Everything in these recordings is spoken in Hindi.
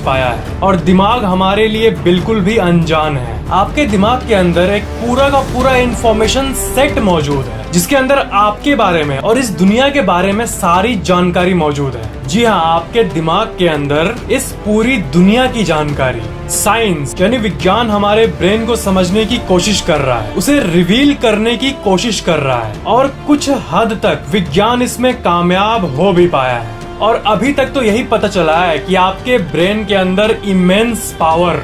पाया है और दिमाग हमारे लिए बिल्कुल भी अनजान है। आपके दिमाग के अंदर एक पूरा का पूरा इंफॉर्मेशन सेट मौजूद है जिसके अंदर आपके बारे में और इस दुनिया के बारे में सारी जानकारी मौजूद है। जी हाँ, आपके दिमाग के अंदर इस पूरी दुनिया की जानकारी, साइंस यानी विज्ञान हमारे ब्रेन को समझने की कोशिश कर रहा है, उसे रिवील करने की कोशिश कर रहा है और कुछ हद तक विज्ञान इसमें कामयाब हो भी पाया है। और अभी तक तो यही पता चला है कि आपके ब्रेन के अंदर इमेंस पावर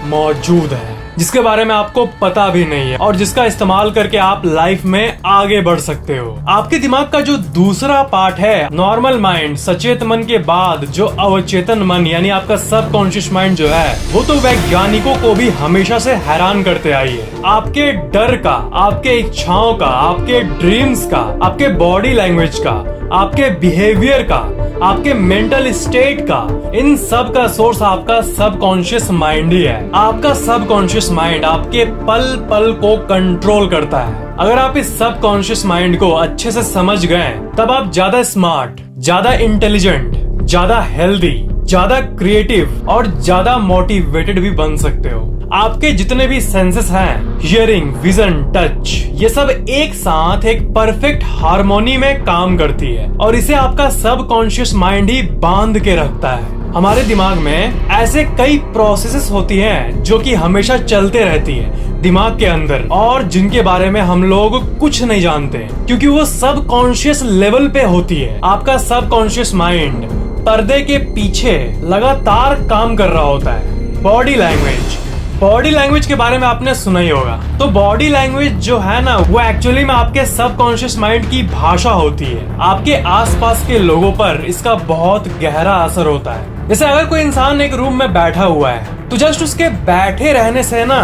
मौजूद है जिसके बारे में आपको पता भी नहीं है और जिसका इस्तेमाल करके आप लाइफ में आगे बढ़ सकते हो। आपके दिमाग का जो दूसरा पार्ट है, नॉर्मल माइंड, सचेत मन के बाद जो अवचेतन मन यानी आपका सबकॉन्शियस माइंड जो है, वो तो वैज्ञानिकों को भी हमेशा से हैरान करते आई है। आपके डर का, आपके इच्छाओं का, आपके ड्रीम्स का, आपके बॉडी लैंग्वेज का, आपके बिहेवियर का, आपके मेंटल स्टेट का, इन सब का सोर्स आपका सबकॉन्शियस माइंड ही है। आपका सबकॉन्शियस माइंड आपके पल पल को कंट्रोल करता है। अगर आप इस सबकॉन्शियस माइंड को अच्छे से समझ गए तब आप ज्यादा स्मार्ट, ज्यादा इंटेलिजेंट, ज्यादा हेल्दी, ज्यादा क्रिएटिव और ज्यादा मोटिवेटेड भी बन सकते हो। आपके जितने भी सेंसेस हैं, हियरिंग, विजन, टच, ये सब एक साथ एक परफेक्ट हार्मोनी में काम करती है और इसे आपका सबकॉन्शियस माइंड ही बांध के रखता है। हमारे दिमाग में ऐसे कई प्रोसेसेस होती हैं जो कि हमेशा चलते रहती है दिमाग के अंदर और जिनके बारे में हम लोग कुछ नहीं जानते क्योंकि वो सबकॉन्शियस लेवल पे होती है। आपका सबकॉन्शियस माइंड पर्दे के पीछे लगातार काम कर रहा होता है। बॉडी लैंग्वेज के बारे में आपने सुना ही होगा। तो बॉडी लैंग्वेज जो है ना, वो एक्चुअली में आपके सबकॉन्शियस माइंड की भाषा होती है। आपके आसपास के लोगों पर इसका बहुत गहरा असर होता है। जैसे अगर कोई इंसान एक रूम में बैठा हुआ है तो जस्ट उसके बैठे रहने से ना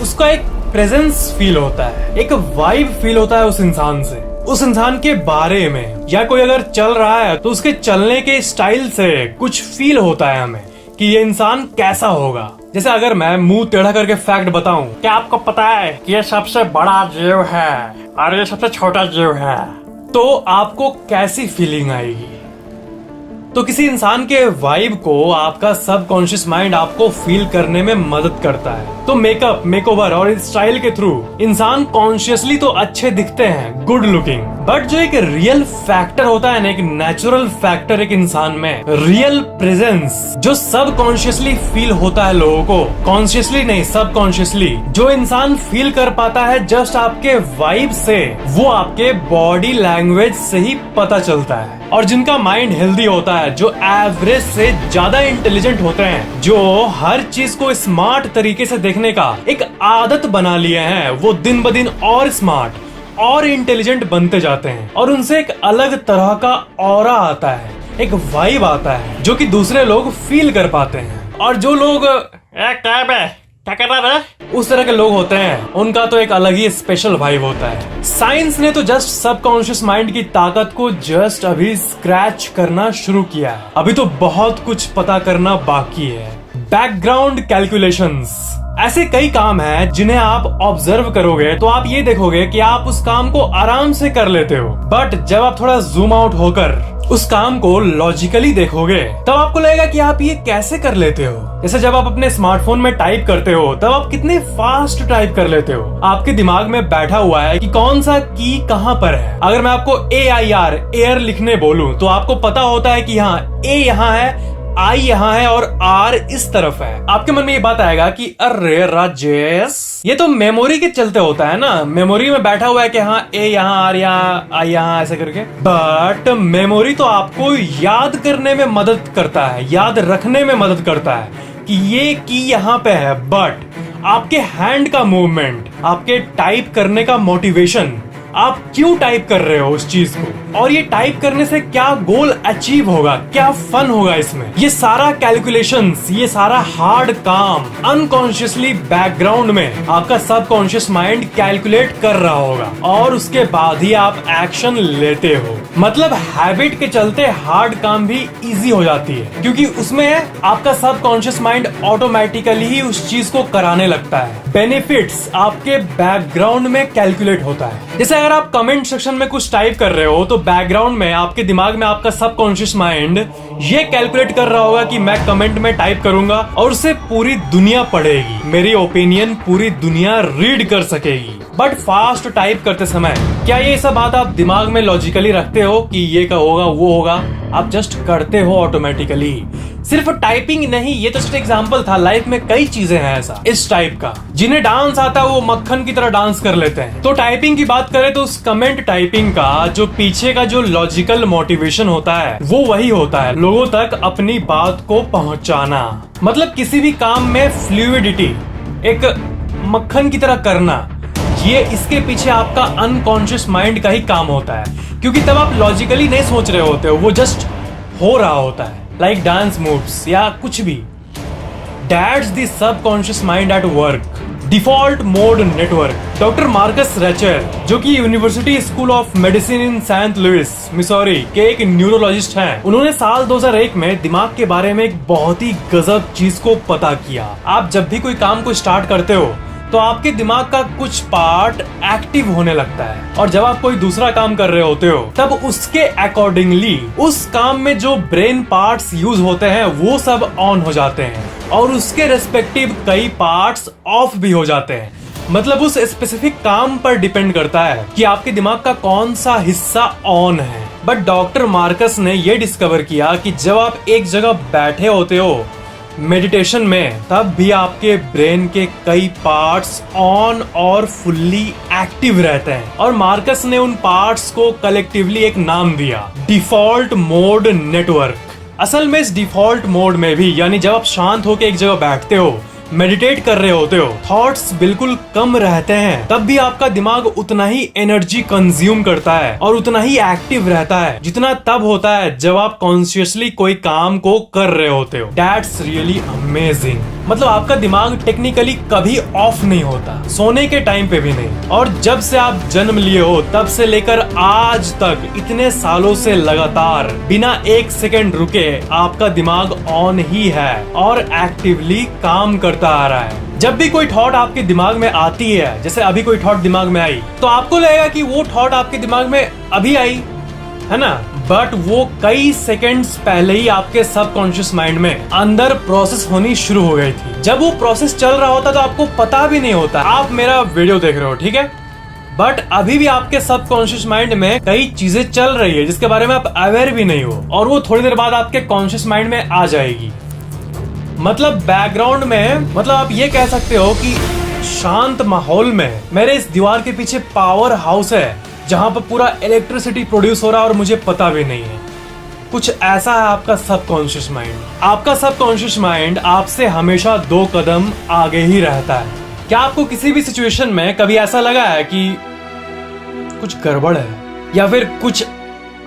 उसका एक प्रेजेंस फील होता है, एक वाइब फील होता है उस इंसान से, उस इंसान के बारे में। या कोई अगर चल रहा है तो उसके चलने के स्टाइल से कुछ फील होता है हमें कि ये इंसान कैसा होगा। जैसे अगर मैं मुंह टेढ़ा करके फैक्ट बताऊं, क्या आपको पता है कि ये सबसे बड़ा जीव है और ये सबसे छोटा जीव है, तो आपको कैसी फीलिंग आएगी? तो किसी इंसान के वाइब को आपका सबकॉन्शियस माइंड आपको फील करने में मदद करता है। तो मेकअप, मेकओवर और स्टाइल के थ्रू इंसान कॉन्शियसली तो अच्छे दिखते हैं, गुड लुकिंग, बट जो एक रियल फैक्टर होता है ना, एक नेचुरल फैक्टर एक इंसान में, रियल प्रेजेंस जो सबकॉन्शियसली फील होता है लोगों को, कॉन्शियसली नहीं सबकॉन्शियसली, जो इंसान फील कर पाता है जस्ट आपके वाइब से, वो आपके बॉडी लैंग्वेज से ही पता चलता है। और जिनका माइंड हेल्दी होता है, जो एवरेज से ज्यादा इंटेलिजेंट होते हैं, जो हर चीज को स्मार्ट तरीके से देखने का एक आदत बना लिए हैं, वो दिन ब दिन और स्मार्ट और इंटेलिजेंट बनते जाते हैं और उनसे एक अलग तरह का ऑरा आता है, एक वाइब आता है जो कि दूसरे लोग फील कर पाते हैं। और जो लोग क्या कर रहा है उस तरह के लोग होते हैं, उनका तो एक अलग ही स्पेशल वाइब होता है। साइंस ने तो जस्ट सबकॉन्शियस माइंड की ताकत को जस्ट अभी स्क्रैच करना शुरू किया है। अभी तो बहुत कुछ पता करना बाकी है। बैकग्राउंड कैलकुलेशंस, ऐसे कई काम हैं जिन्हें आप ऑब्जर्व करोगे तो आप ये देखोगे कि आप उस काम को आराम से कर लेते हो, बट जब आप थोड़ा जूम आउट होकर उस काम को लॉजिकली देखोगे तब आपको लगेगा कि आप ये कैसे कर लेते हो। जैसे जब आप अपने स्मार्टफोन में टाइप करते हो तब आप कितने फास्ट टाइप कर लेते हो। आपके दिमाग में बैठा हुआ है कि कौन सा की कहाँ पर है। अगर मैं आपको AIR एयर लिखने बोलूं तो आपको पता होता है कि हाँ A यहाँ है, I यहाँ है और R इस तरफ है। आपके मन में ये बात आएगा कि अरे राजेश, ये तो मेमोरी के चलते होता है ना, मेमोरी में बैठा हुआ है कि हाँ A यहाँ, R यहाँ, I यहाँ, ऐसे करके। बट मेमोरी तो आपको याद करने में मदद करता है, याद रखने में मदद करता है कि ये की यहाँ पे है, बट आपके हैंड का मूवमेंट, आपके टाइप करने का मोटिवेशन, आप क्यों टाइप कर रहे हो उस चीज को और ये टाइप करने से क्या गोल अचीव होगा, क्या फन होगा इसमें, ये सारा कैलकुलेशंस, ये सारा हार्ड काम अनकॉन्शियसली बैकग्राउंड में आपका सबकॉन्शियस माइंड कैलकुलेट कर रहा होगा और उसके बाद ही आप एक्शन लेते हो। मतलब हैबिट के चलते हार्ड काम भी इजी हो जाती है क्योंकि उसमें आपका सबकॉन्शियस माइंड ऑटोमेटिकली ही उस चीज को कराने लगता है। बेनिफिट्स आपके बैकग्राउंड में कैलकुलेट होता है। जैसे अगर आप कमेंट सेक्शन में कुछ टाइप कर रहे हो तो बैकग्राउंड में आपके दिमाग में आपका सबकॉन्शियस माइंड ये कैलकुलेट कर रहा होगा कि मैं कमेंट में टाइप करूंगा और उसे पूरी दुनिया पढ़ेगी, मेरी ओपिनियन पूरी दुनिया रीड कर सकेगी। बट फास्ट टाइप करते समय क्या ये सब बात आप दिमाग में लॉजिकली रखते हो कि ये का होगा वो होगा? आप जस्ट करते हो ऑटोमेटिकली। सिर्फ टाइपिंग नहीं, ये तो जस्ट एग्जांपल था, लाइफ में कई चीजें हैं ऐसा इस टाइप का। जिन्हें डांस आता है वो मक्खन की तरह डांस कर लेते हैं। तो टाइपिंग की बात करें तो उस कमेंट टाइपिंग का जो पीछे का जो लॉजिकल मोटिवेशन होता है वो वही होता है, लोगों तक अपनी बात को पहुंचाना। मतलब किसी भी काम में फ्लूइडिटी, एक मक्खन की तरह करना, ये इसके पीछे आपका अनकॉन्शियस माइंड का ही काम होता है, क्योंकि तब आप लॉजिकली नहीं सोच रहे होते हो, वो जस्ट हो रहा होता है। लाइक डांस मूव्स या कुछ भी। That's the subconscious mind at work. Default mode network. Doctor Marcus Raichle, जो कि university school of medicine in Saint Louis Missouri के एक न्यूरोलॉजिस्ट हैं, उन्होंने साल 2001 में दिमाग के बारे में एक बहुत ही गजब चीज को पता किया। आप जब भी कोई काम को स्टार्ट करते हो तो आपके दिमाग का कुछ पार्ट एक्टिव होने लगता है, और जब आप कोई दूसरा काम कर रहे होते हो तब उसके अकॉर्डिंगली उस काम में जो ब्रेन पार्ट्स यूज होते हैं वो सब ऑन हो जाते हैं, और उसके रेस्पेक्टिव कई पार्ट्स ऑफ भी हो जाते हैं। मतलब उस स्पेसिफिक काम पर डिपेंड करता है कि आपके दिमाग का कौन सा हिस्सा ऑन है। बट डॉक्टर मार्कस ने यह डिस्कवर किया कि जब आप एक जगह बैठे होते हो मेडिटेशन में, तब भी आपके ब्रेन के कई पार्ट्स ऑन और फुल्ली एक्टिव रहते हैं। और मार्कस ने उन पार्ट्स को कलेक्टिवली एक नाम दिया, डिफॉल्ट मोड नेटवर्क। असल में इस डिफॉल्ट मोड में भी, यानी जब आप शांत होकर एक जगह बैठते हो, मेडिटेट कर रहे होते हो, थॉट्स बिल्कुल कम रहते हैं, तब भी आपका दिमाग उतना ही एनर्जी कंज्यूम करता है और उतना ही एक्टिव रहता है जितना तब होता है जब आप कॉन्शियसली कोई काम को कर रहे होते हो। That's really amazing. मतलब आपका दिमाग टेक्निकली कभी ऑफ नहीं होता, सोने के टाइम पे भी नहीं। और जब से आप जन्म लिए हो तब से लेकर आज तक, इतने सालों से लगातार बिना एक सेकंड रुके आपका दिमाग ऑन ही है और एक्टिवली काम करता आ रहा है। जब भी कोई थॉट आपके दिमाग में आती है, जैसे अभी कोई थॉट दिमाग में आई, तो आपको लगेगा कि वो थॉट आपके दिमाग में अभी आई है ना, बट वो कई सेकंड्स पहले ही आपके सबकॉन्शियस माइंड में अंदर प्रोसेस होनी शुरू हो गई थी। जब वो प्रोसेस चल रहा होता तो आपको पता भी नहीं होता। आप मेरा वीडियो देख रहे हो, ठीक है, बट अभी भी आपके सबकॉन्शियस माइंड में कई चीजें चल रही है जिसके बारे में आप अवेयर भी नहीं हो, और वो थोड़ी देर बाद आपके कॉन्शियस माइंड में आ जाएगी। मतलब बैकग्राउंड में, मतलब आप ये कह सकते हो कि शांत माहौल में मेरे इस दीवार के पीछे पावर हाउस है जहां पर पूरा इलेक्ट्रिसिटी प्रोड्यूस हो रहा है और मुझे पता भी नहीं है। कुछ ऐसा है आपका सबकॉन्शियस माइंड। आपका सबकॉन्शियस माइंड आपसे हमेशा 2 कदम आगे ही रहता है। क्या आपको किसी भी सिचुएशन में कभी ऐसा लगा है कि कुछ गड़बड़ है या फिर कुछ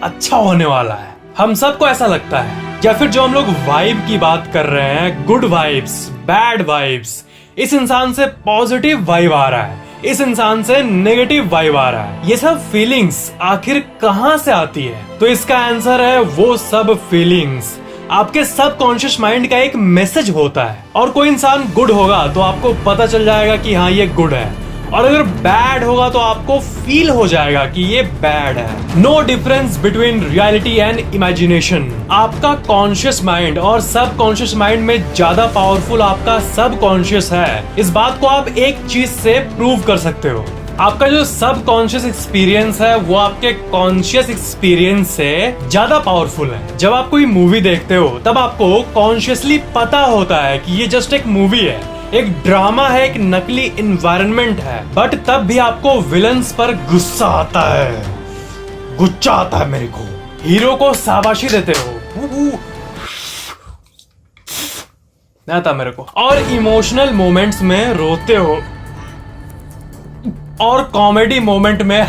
अच्छा होने वाला है? हम सबको ऐसा लगता है। या फिर जो हम लोग वाइब की बात कर रहे हैं, गुड वाइब्स, बैड वाइब्स, इस इंसान से पॉजिटिव वाइब आ रहा है, इस इंसान से नेगेटिव वाइब आ रहा है। ये सब फीलिंग्स आखिर कहां से आती है? तो इसका आंसर है वो सब फीलिंग्स आपके सबकॉन्शियस माइंड का एक मैसेज होता है। और कोई इंसान गुड होगा तो आपको पता चल जाएगा कि हाँ ये गुड है, और अगर बैड होगा तो आपको फील हो जाएगा कि ये बैड है। No difference between reality and imagination. आपका कॉन्शियस माइंड और सबकॉन्शियस माइंड में ज्यादा पावरफुल आपका सबकॉन्शियस है। इस बात को आप एक चीज से प्रूव कर सकते हो। आपका जो सबकॉन्शियस एक्सपीरियंस है वो आपके कॉन्शियस एक्सपीरियंस से ज्यादा पावरफुल है। जब आप कोई मूवी देखते हो तब आपको कॉन्शियसली पता होता है कि ये जस्ट एक मूवी है, एक ड्रामा है, एक नकली इन्वायरमेंट है, बट तब भी आपको विलन्स पर गुस्सा आता है, गुस्सा आता है मेरे को। हीरो को शाबाशी देते हो, नहीं आता मेरे को। और इमोशनल मोमेंट्स में रोते हो, और कॉमेडी मोमेंट में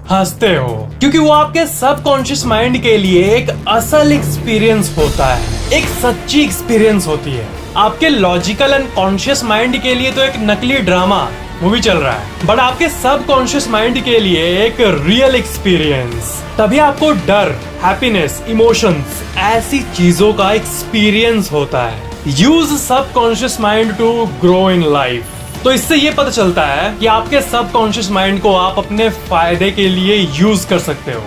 हंसते हो, क्योंकि वो आपके सबकॉन्शियस माइंड के लिए एक असल एक्सपीरियंस होता है, एक सच्ची एक्सपीरियंस होती है। आपके लॉजिकल एंड कॉन्शियस माइंड के लिए तो एक नकली ड्रामा मूवी चल रहा है, बट आपके सबकॉन्शियस माइंड के लिए एक रियल एक्सपीरियंस। तभी आपको डर, हैप्पीनेस, इमोशंस, ऐसी चीजों का एक्सपीरियंस होता है। Use subconscious mind to grow in life. तो इससे ये पता चलता है कि आपके सबकॉन्शियस माइंड को आप अपने फायदे के लिए यूज कर सकते हो।